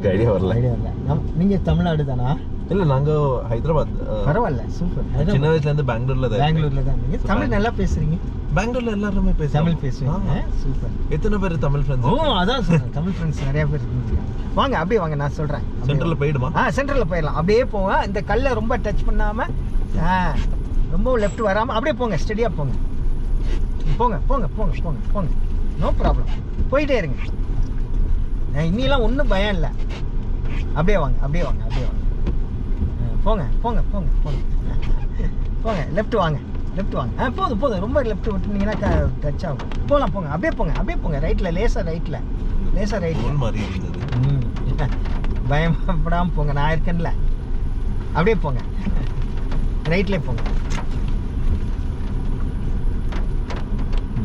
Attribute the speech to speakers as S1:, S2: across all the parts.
S1: Idea வரல.
S2: நீங்கள் தமிழ்நாடு தானா?
S1: இல்லை, நாங்கள் ஹைதராபாத்.
S2: பரவாயில்ல, சூப்பர்.
S1: சின்ன வயசுலேருந்து பெங்களூரில்
S2: தான். நீங்கள் தமிழ் நல்லா பேசுகிறீங்க.
S1: பெங்களூரில் எல்லாருமே
S2: தமிழ் பேசுவாங்க. சூப்பர்.
S1: எத்தனை பேர் தமிழ் ஃப்ரெண்ட்ஸ்?
S2: அதான் சொல்கிறேன், தமிழ் ஃப்ரெண்ட்ஸ் நிறையா பேர் இருக்காங்க. வாங்க அப்படியே வாங்க, நான் சொல்கிறேன்.
S1: சென்ட்ரலில் போயிடுமா?
S2: சென்ட்ரலில் போயிடலாம். அப்படியே போவேன். இந்த கல்லை ரொம்ப டச் பண்ணாமல், ரொம்ப லெஃப்ட் வராமல் அப்படியே போங்க. ஸ்டெடியாக போங்க. போங்க போங்க போங்க போங்க போங்க. No problem. போயிட்டே இருங்க. இன்னிலாம் ஒன்றும் பயம் இல்லை. அப்படியே வாங்க அப்படியே வாங்க அப்படியே வாங்க. போங்க போங்க போங்க போங்க போங்க. லெஃப்ட் வாங்க லெஃப்ட் வாங்க. போதும் போதும். ரொம்ப லெஃப்ட் விட்டுனீங்கன்னா டச் ஆகும். போகலாம் போங்க. அப்படியே போங்க அப்படியே போங்க. ரைட்டில் லேசாக ரைட்டில்
S1: மாதிரி இருந்தது.
S2: பயப்படாமல் போங்க. நான் இருக்கேன்ல. அப்படியே போங்க. ரைட்லேயே போங்க.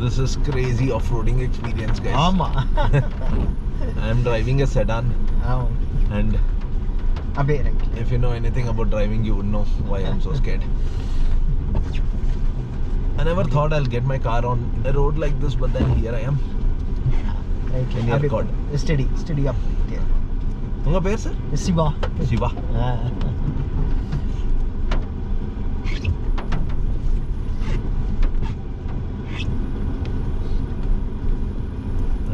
S1: This is crazy off-roading experience, guys.
S2: ஆமா.
S1: I am driving a sedan. And
S2: அப்படியே right.
S1: If you know anything about driving, you would know why I'm so scared. I never thought I'll get my car on a road like this, but then here I am.
S2: Right.
S1: In Yercaud.
S2: Steady up.
S1: உங்க பேர் சார்?
S2: Siva.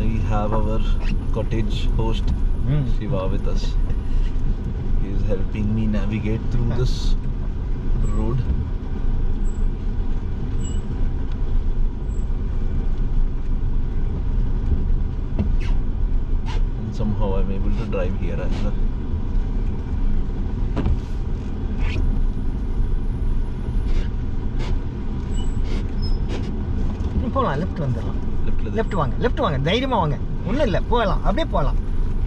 S1: We have our cottage host Shiva with us. He is helping me navigate through this road. And somehow I'm able to drive here as well.
S2: போகலாம். Left வந்துடலாம். Left வாங்க. தைரியமாக வாங்க. ஒன்றும் இல்லை, போகலாம். அப்படியே போகலாம்.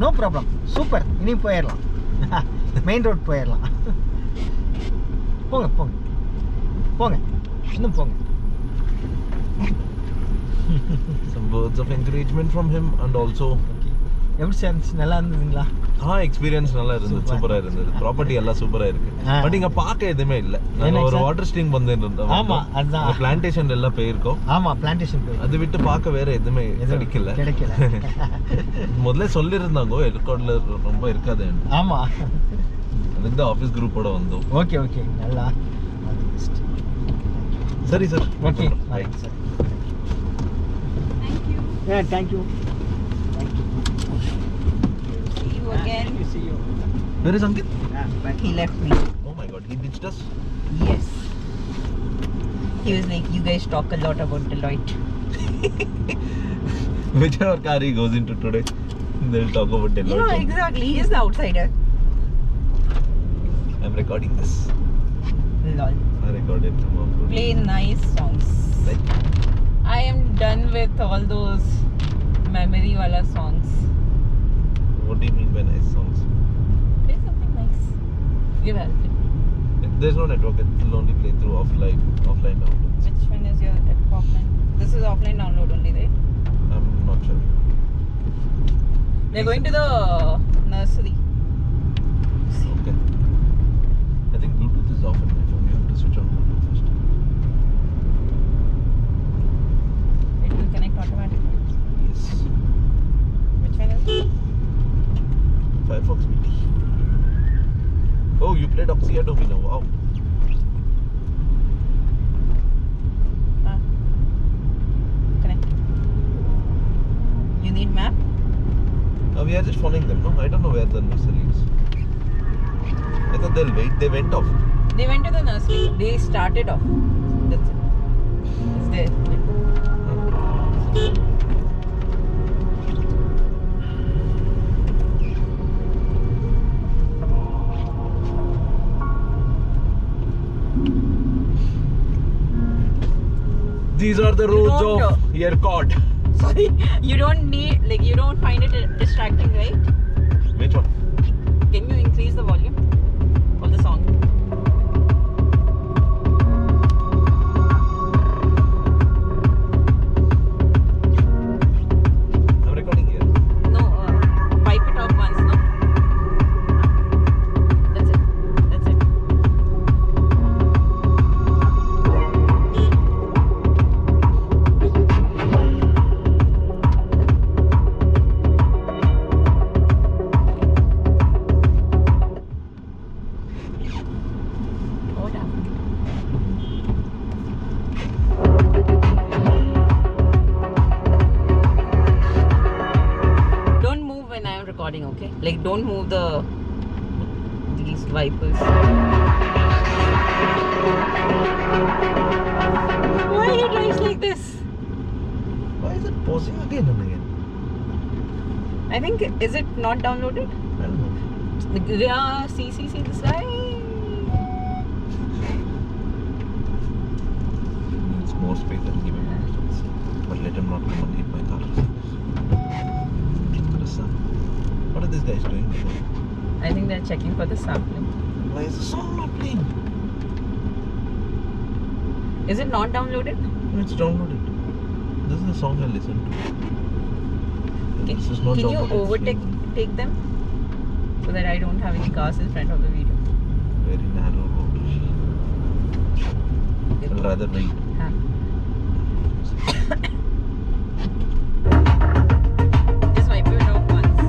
S2: No problem. சூப்பர். இனி போயிடலாம். மெயின் ரோட் போயிடலாம். போங்க போங்க போங்க. இன்னும் போங்க.
S1: Some words of encouragement from him and also
S2: எப்படி சார் இருந்துச்சு? நல்லா இருந்ததுங்களா?
S1: எக்ஸ்பீரியன்ஸ் நல்லா இருந்தது. சூப்பரா இருந்தது. ப்ராப்பர்ட்டி எல்லாம் சூப்பரா இருக்கு. பட் இங்க பார்க்க எதுவுமே இல்ல. நாங்க ஒரு வாட்டர் ஸ்ட்ரீம் வந்துருந்தோம்.
S2: ஆமா, அதான்.
S1: பிளான்டேஷன் எல்லாம் போயிருக்கோம்.
S2: ஆமா, பிளான்டேஷன் போய்.
S1: அது விட்டு பார்க்க வேற எதுவுமே கிடைக்கல. முதல்ல சொல்லிருந்தாங்க எர்காட்ல ரொம்ப இருக்காது.
S2: ஆமா,
S1: அதுக்கு தான் ஆபீஸ் குரூப்போட வந்தோம்.
S2: ஓகே நல்லா.
S1: சரி sir.
S2: Okay right sir. Thank you.
S3: Again.
S2: See you.
S1: Where is Ankit?
S3: He left me.
S1: Oh my god, he ditched us.
S3: Yes. He was like, you guys talk a lot about Deloitte.
S1: Whichever car he goes into today, they'll talk about Deloitte.
S3: Yeah, exactly. He is the outsider.
S1: I'm recording this.
S3: Lol.
S1: I recorded some of it.
S3: Play nice songs.
S1: Like,
S3: I am done with all those memory wala songs.
S1: what do you mean by nice songs?
S3: Play something nice. You help it.
S1: There's no network. It will only play through offline downloads.
S3: Which one is your offline? This is offline download only, right?
S1: I'm not sure.
S3: We're going to the nursery.
S1: Okay. I think Bluetooth is off in my phone. You have to switch on Bluetooth first.
S3: It will connect automatically.
S1: Yes.
S3: Which one is it?
S1: Firefox BT. Oh, you played Oxia Domino. Wow.
S3: Connect. You need map?
S1: We are just following them. No, I don't know where the nursery is. I thought they'll wait. They went off.
S3: They went to the nursery. They started off. That's it. It's there.
S1: These are the roads of Yercaud.
S3: Sorry, you don't need, like, you don't find it distracting, right?
S1: Which one?
S3: Can you increase the volume of the song?
S1: I'm recording here.
S3: No, pipe it off once, no? That's it. Okay. Like, don't move these wipers. Why he drives like this?
S1: Why is it pausing again and again?
S3: I think, is it not downloaded?
S1: I don't know.
S3: Yeah, see this guy.
S1: Needs more space than given. But let him not come and hit my car. What are these guys doing?
S3: I think they're checking for the sampling.
S1: Why is the song not playing?
S3: Is it not downloaded?
S1: No, it's downloaded. This is the song I listen to.
S3: Okay.
S1: This is not
S3: Can you
S1: downloaded, it's
S3: overtake them? So that I don't have any cars in front of the video.
S1: very narrow road. I'd rather wait.
S3: Huh. Just wipe it off once.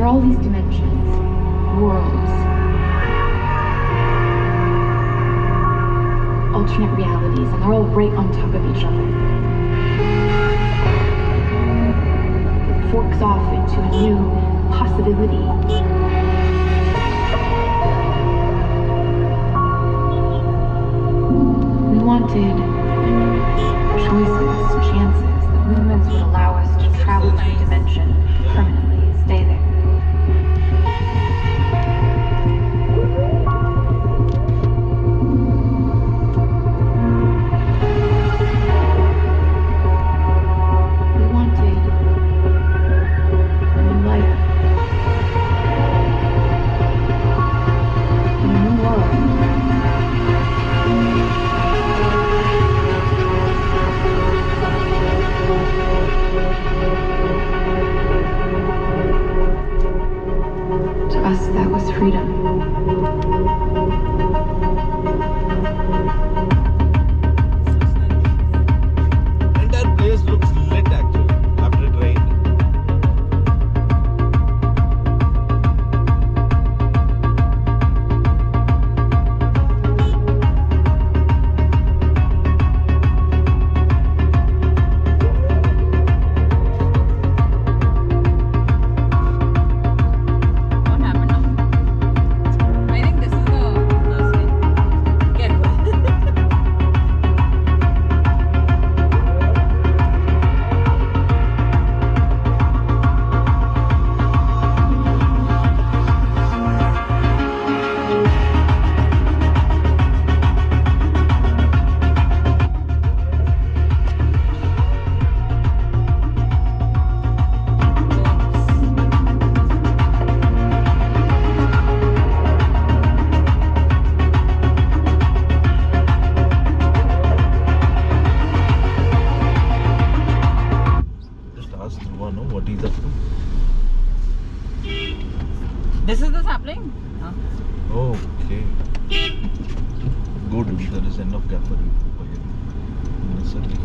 S4: all these dimensions, worlds, alternate realities, and they're all right on top of each other. It forks off into a new possibility. We wanted choices, chances, that movements would allow us to travel to a dimension permanently, stay there. We wanted a new life, a new world. To us, that was freedom.
S1: Entire place looks lit actually after it rained.
S3: What happened now? I think this is the last one. Careful.
S1: Just ask Dhruva, no, what he's up to.
S3: This is the sapling?
S1: Okay. Good, there is enough gap for you. Necessarily.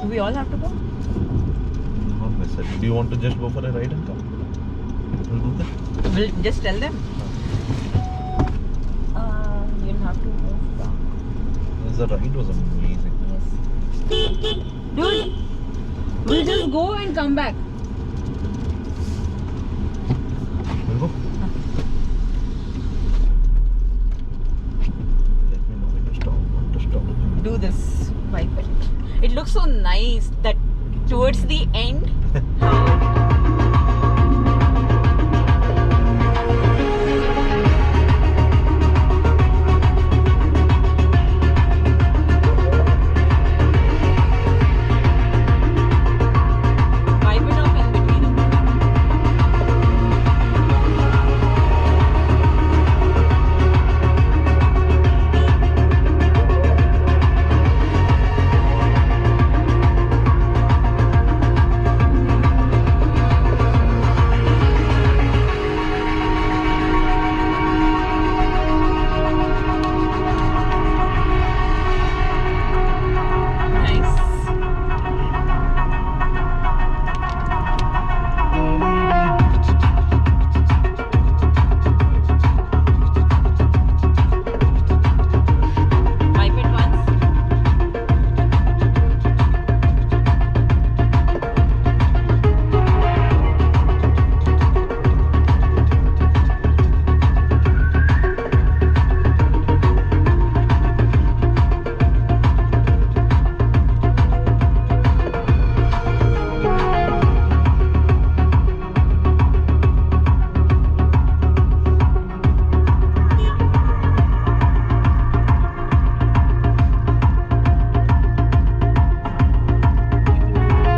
S3: Do we all have to go?
S1: Not necessarily. Do you want to just go for a ride and come? We'll do that.
S3: We'll just tell them. You'll have to move back.
S1: The ride was amazing.
S3: Yes. Dude, we'll just go and come back.
S1: We'll go. Let me know when to stop, want to stop.
S3: Do this. Wipe it. It looks so nice that towards the end, how